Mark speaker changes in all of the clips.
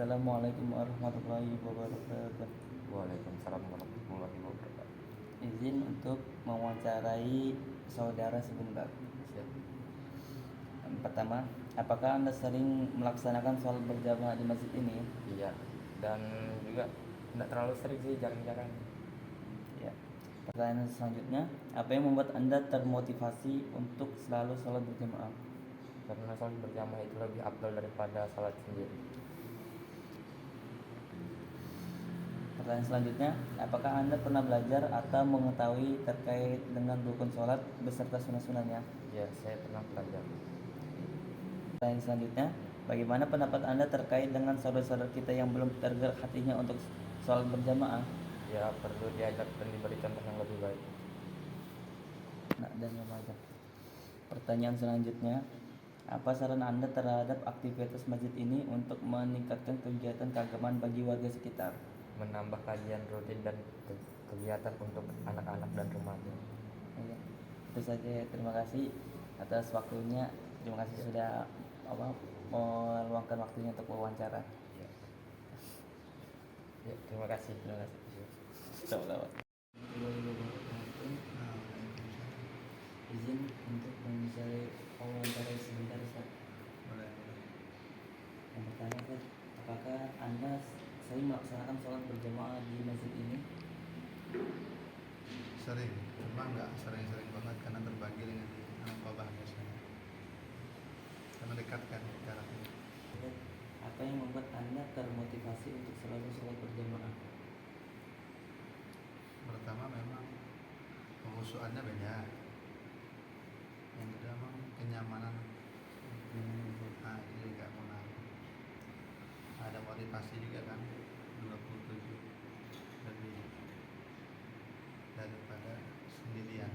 Speaker 1: Assalamualaikum warahmatullahi wabarakatuh.
Speaker 2: Waalaikumsalam warahmatullahi wabarakatuh.
Speaker 1: Izin untuk mewawancarai saudara sebentar.
Speaker 2: Siap.
Speaker 1: Yang pertama, apakah Anda sering melaksanakan sholat berjamaah di masjid ini?
Speaker 2: Iya. Dan juga tidak terlalu sering sih, jarang-jarang.
Speaker 1: Ya. Pertanyaan selanjutnya, apa yang membuat Anda termotivasi untuk selalu sholat berjamaah?
Speaker 2: Karena sholat berjamaah itu lebih afdal daripada sholat sendiri.
Speaker 1: Pertanyaan selanjutnya, apakah Anda pernah belajar atau mengetahui terkait dengan rukun sholat beserta sunah-sunahnya?
Speaker 2: Ya, saya pernah belajar.
Speaker 1: Pertanyaan selanjutnya, bagaimana pendapat Anda terkait dengan saudara-saudara kita yang belum tergerak hatinya untuk sholat berjamaah?
Speaker 2: Ya, perlu diajak dan diberi contoh yang lebih baik.
Speaker 1: Anak dan remaja. Pertanyaan selanjutnya, apa saran Anda terhadap aktivitas masjid ini untuk meningkatkan kegiatan keagamaan bagi warga sekitar?
Speaker 2: Menambah kajian rutin dan kegiatan untuk anak-anak dan remaja.
Speaker 1: Ya, itu saja ya. Terima kasih atas waktunya. Terima kasih sudah meluangkan waktunya untuk wawancara.
Speaker 2: Ya, terima kasih.
Speaker 1: Sama-sama. Izin untuk mencari wawancara sebentar, Ustaz. Yang pertama, Ustaz, apakah Anda sering melaksanakan sholat berjamaah di masjid ini?
Speaker 3: Sering, cuma nggak sering-sering banget karena terbagi dengan Al-Qabah biasanya. Karena dekat kan jaraknya.
Speaker 1: Apa yang membuat Anda termotivasi untuk selalu sholat berjamaah?
Speaker 3: Pertama memang penghusuannya beda. Yang kedua memang kenyamanan. Nah, itu juga pengaruh. Ada motivasi juga kan 27 lebih daripada sendirian.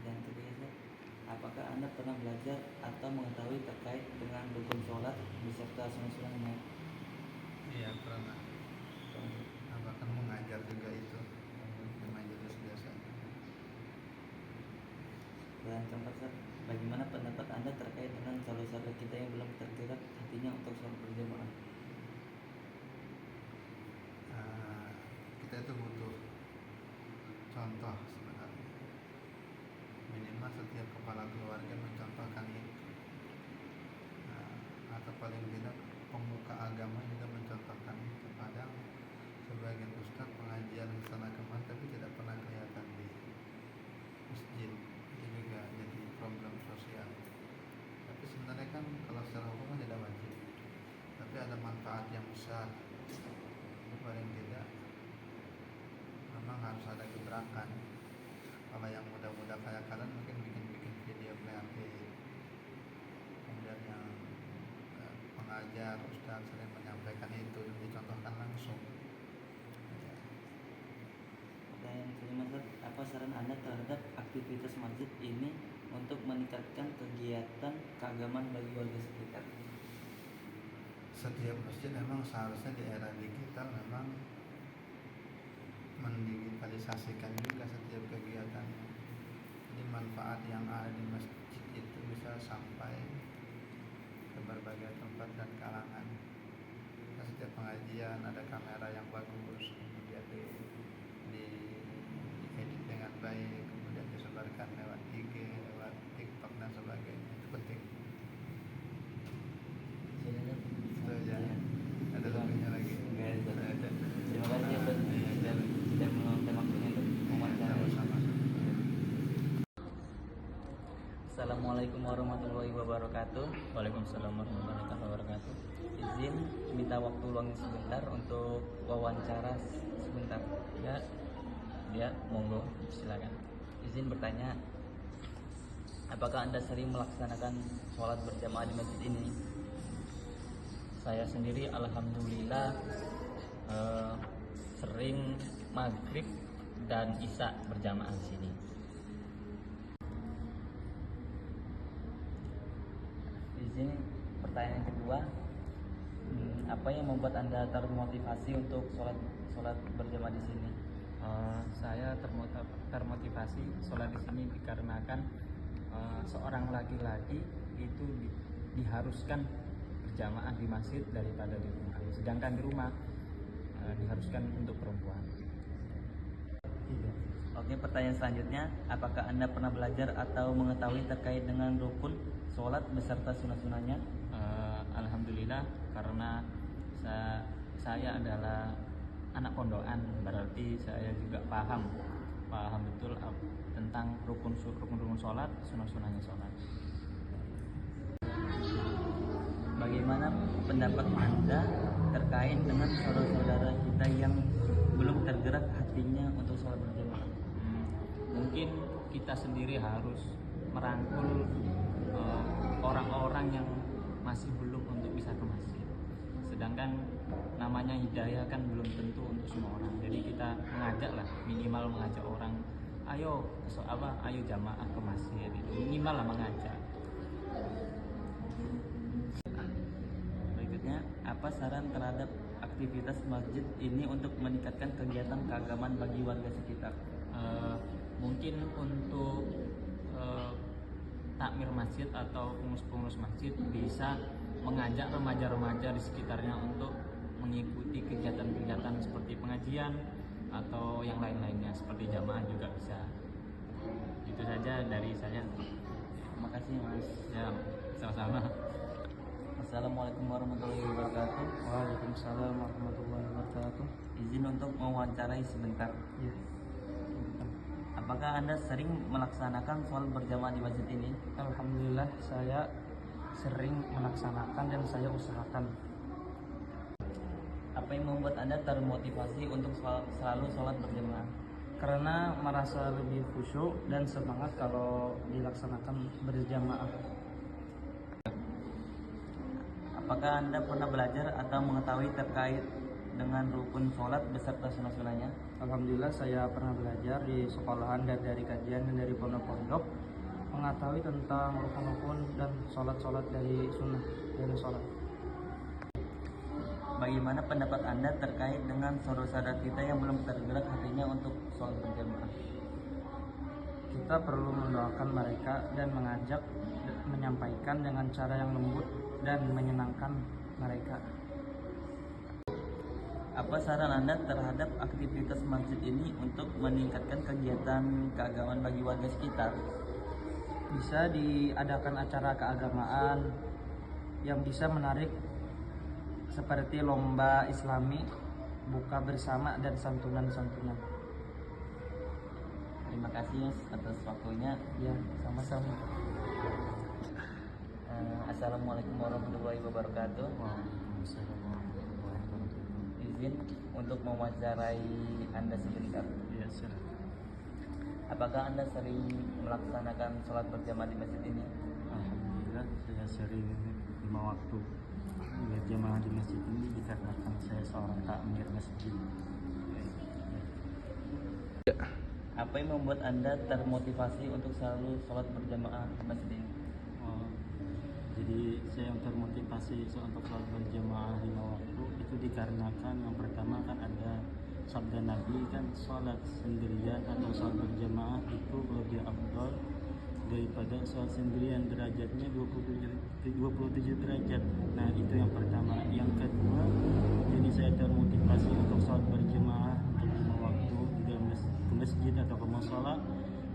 Speaker 1: Dan ketiga, apakah Anda pernah belajar atau mengetahui terkait dengan rukun sholat beserta sunah-sunahnya?
Speaker 3: Iya pernah. Bahkan mengajar juga itu di majelis biasa.
Speaker 1: Dan keempat, bagaimana pendapat Anda terkait dengan saudara-saudara kita yang belum tergerak hatinya untuk sholat berjamaah?
Speaker 3: Kita itu butuh contoh sebenarnya. Minimal setiap kepala keluarga mencontohkan itu. Atau paling tidak pemuka agama juga mencontohkan itu. Kadang sebagian ustadz pengajian sana kemana tapi tidak pernah kelihatan di masjid. Itu juga jadi problem sosial. Tapi sebenarnya kan kalau secara hukum tidak wajib, tapi ada manfaat yang besar. Paling tidak memang harus ada gebrakan. Kalau yang muda-muda kayak kalian mungkin bikin video kreatif, kemudian yang pengajar ustaz sering menyampaikan itu dan dicontohkan langsung.
Speaker 1: Pertanyaan kelima, apa saran Anda terhadap aktivitas masjid ini untuk meningkatkan kegiatan keagamaan bagi warga sekitar?
Speaker 3: Setiap masjid memang seharusnya di era digital memang mendigitalisasikan juga setiap kegiatan. Jadi manfaat yang ada di masjid itu bisa sampai ke berbagai tempat dan kalangan. Setiap pengajian ada kamera yang bagus, kemudian di edit dengan baik, kemudian disebarkan lewat IG, lewat TikTok dan sebagainya. Itu penting. Itu aja. Ada lebihnya lagi.
Speaker 1: Terima kasih sudah meluangkan waktunya untuk wawancara. Assalamualaikum warahmatullahi wabarakatuh.
Speaker 2: Waalaikumsalam warahmatullahi wabarakatuh.
Speaker 1: Izin minta waktu luang sebentar untuk wawancara sebentar.
Speaker 2: Ya, monggo, silakan.
Speaker 1: Izin bertanya, apakah Anda sering melaksanakan sholat berjamaah di masjid ini?
Speaker 2: Saya sendiri alhamdulillah sering maghrib dan isya berjamaah di sini.
Speaker 1: Izin pertanyaan kedua, apa yang membuat Anda termotivasi untuk sholat berjamaah di sini?
Speaker 4: Saya termotivasi sholat di sini dikarenakan seorang laki-laki itu diharuskan berjamaah di masjid daripada di rumah. Sedangkan di rumah diharuskan untuk perempuan.
Speaker 1: Oke, pertanyaan selanjutnya, apakah Anda pernah belajar atau mengetahui terkait dengan rukun sholat beserta sunah-sunahnya?
Speaker 4: Alhamdulillah, karena saya adalah anak pondokan, berarti saya juga paham betul tentang rukun sholat, sunah-sunahnya sholat.
Speaker 1: Bagaimana pendapat Anda terkait dengan saudara-saudara kita yang belum tergerak hatinya untuk sholat berjamaah?
Speaker 4: Mungkin kita sendiri harus merangkul orang-orang yang masih belum untuk bisa ke masjid. Sedangkan namanya hidayah kan belum tentu untuk semua orang. Jadi kita mengajak lah, minimal mengajak orang, ayo jamaah ke masjid, itu minimal lah mengajak.
Speaker 1: Berikutnya, apa saran terhadap aktivitas masjid ini untuk meningkatkan kegiatan keagamaan bagi warga sekitar?
Speaker 4: Mungkin untuk takmir masjid atau pengurus-pengurus masjid bisa mengajak remaja-remaja di sekitarnya untuk mengikuti kegiatan-kegiatan seperti pengajian atau yang lain-lainnya seperti jamaah juga bisa. Itu saja dari saya.
Speaker 1: Terima kasih, Mas.
Speaker 4: Ya, sama-sama.
Speaker 1: Assalamualaikum warahmatullahi wabarakatuh.
Speaker 5: Waalaikumsalam warahmatullahi wabarakatuh.
Speaker 1: Izin untuk mewawancarai sebentar.
Speaker 5: Ya.
Speaker 1: Apakah Anda sering melaksanakan sholat berjamaah di masjid ini?
Speaker 5: Alhamdulillah saya sering melaksanakan dan saya usahakan.
Speaker 1: Apa yang membuat Anda termotivasi untuk selalu sholat berjamaah?
Speaker 5: Karena merasa lebih khusyuk dan semangat kalau dilaksanakan berjamaah.
Speaker 1: Apakah Anda pernah belajar atau mengetahui terkait dengan rukun sholat beserta sunah-sunahnya?
Speaker 5: Alhamdulillah saya pernah belajar di sekolahan dan dari kajian dan dari pondok-pondok mengetahui tentang rukun-rukun dan sholat-sholat dari sunnah dari sholat.
Speaker 1: Bagaimana pendapat Anda terkait dengan saudara-saudara kita yang belum tergerak hatinya untuk sholat berjamaah?
Speaker 5: Kita perlu mendoakan mereka dan mengajak menyampaikan dengan cara yang lembut dan menyenangkan mereka.
Speaker 1: Apa saran Anda terhadap aktivitas masjid ini untuk meningkatkan kegiatan keagamaan bagi warga sekitar?
Speaker 5: Bisa diadakan acara keagamaan yang bisa menarik seperti lomba islami, buka bersama, dan santunan-santunan.
Speaker 1: Terima kasih, Mas, atas waktunya.
Speaker 5: Ya, sama-sama.
Speaker 1: Assalamualaikum warahmatullahi wabarakatuh. Izin untuk mewawancarai Anda sebentar.
Speaker 4: Ya, silakan.
Speaker 1: Apakah Anda sering melaksanakan sholat berjamaah di masjid ini?
Speaker 6: Alhamdulillah saya sering 5 waktu berjamaah di masjid ini dikarenakan saya seorang takmir masjid.
Speaker 1: Apa yang membuat Anda termotivasi untuk selalu sholat berjamaah di masjid ini?
Speaker 6: Jadi saya termotivasi untuk sholat berjamaah 5 waktu itu dikarenakan yang pertama kan ada sabda Nabi kan, sholat sendirian atau sholat berjamaah itu lebih afdal daripada sholat sendirian, derajatnya 27 derajat. Nah itu yang pertama. Yang kedua, jadi saya termotivasi untuk sholat berjamaah untuk 5 waktu ke masjid atau ke musola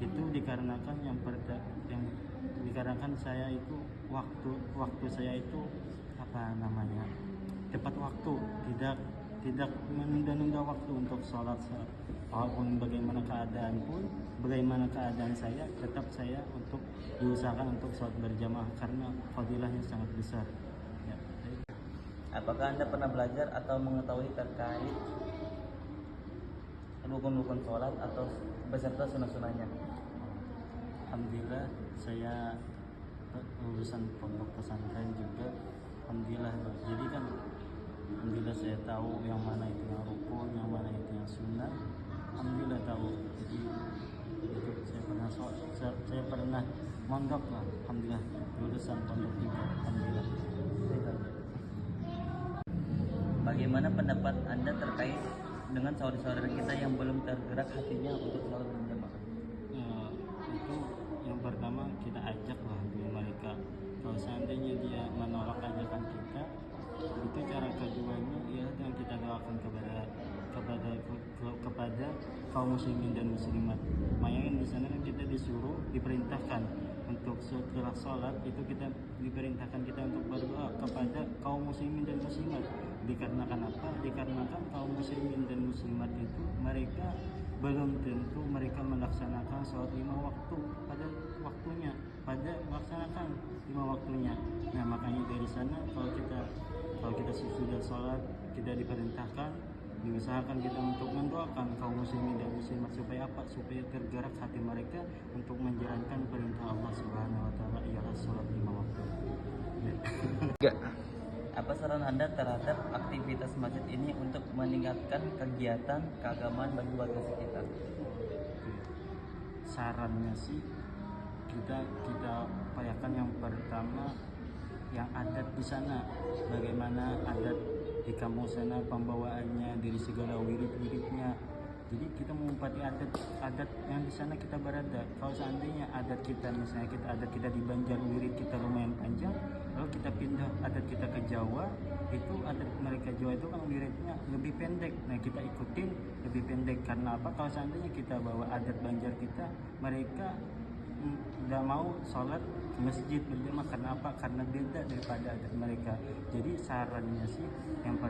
Speaker 6: itu dikarenakan yang dikarenakan saya itu waktu saya itu tepat waktu, tidak menunda-nunda waktu untuk sholat. Walaupun bagaimana keadaan saya, tetap saya untuk diusahakan untuk sholat berjamaah karena fadilahnya sangat besar. Ya.
Speaker 1: Apakah Anda pernah belajar atau mengetahui terkait rukun-rukun sholat atau beserta sunah-sunahnya?
Speaker 6: Alhamdulillah saya lulusan pondok pesantren juga. Alhamdulillah, jadi kan alhamdulillah saya tahu yang mana itu yang rukun, yang mana itu yang sunnah. Alhamdulillah tahu. Jadi itu saya pernah mondok lah. Alhamdulillah lulusan pondok juga. Alhamdulillah.
Speaker 1: Bagaimana pendapat Anda terkait dengan saudara-saudara kita yang belum tergerak hatinya untuk sholat berjamaah?
Speaker 6: Itu yang pertama kita ajak lah mereka Kalau seandainya dia menolak ajakan kita, itu cara keduanya ya yang kita doakan kepada kaum muslimin dan muslimat. Makanya di sana kan kita disuruh diperintahkan untuk setelah sholat itu kita diperintahkan kita untuk berdoa kepada kaum muslimin dan muslimat. Dikarenakan apa? Dikarenakan kaum muslimin dan muslimat itu mereka belum tentu mereka melaksanakan sholat 5 waktu pada waktunya, pada melaksanakan 5 waktunya. Nah makanya dari sana kalau kita sudah sholat, kita diperintahkan, diusahakan kita untuk mendoakan kaum muslimin dan muslimat supaya apa? Supaya tergerak hati mereka untuk menjalankan perintah Allah Subhanahu wa taala, ialah sholat 5 waktu. Ya.
Speaker 1: Apa saran Anda terhadap aktivitas masjid ini untuk meningkatkan kegiatan keagamaan bagi warga sekitar?
Speaker 6: Sarannya sih kita upayakan yang pertama yang adat di sana, bagaimana adat di kampung sana, pembawaannya dari segala wirid-wiridnya. Jadi kita mengumpati adat yang di sana kita berada. Kalau seandainya adat kita, misalnya adat kita di Banjar, wirid kita lumayan panjang, lalu kita pindah adat kita ke Jawa, itu adat mereka Jawa itu kan wiridnya lebih pendek. Nah kita ikutin lebih pendek karena apa? Kalau seandainya kita bawa adat Banjar kita, mereka nggak mau sholat ke masjid berjamaah karena apa? Karena beda daripada adat mereka. Jadi sarannya sih yang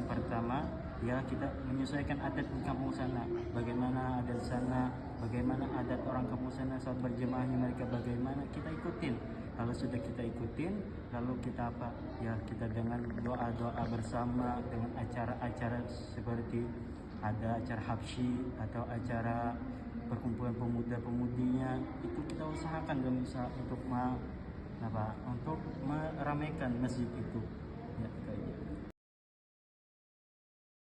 Speaker 6: pertama ya kita menyesuaikan adat di kampung sana. Bagaimana adat sana, bagaimana adat orang kampung sana sholat berjamaahnya mereka bagaimana, kita ikutin. Kalau sudah kita ikutin, lalu kita apa? Ya kita dengan doa-doa bersama, dengan acara-acara seperti ada acara habsyi atau acara perkumpulan pemuda-pemudinya, itu kita usahakan untuk meramaikan masjid itu.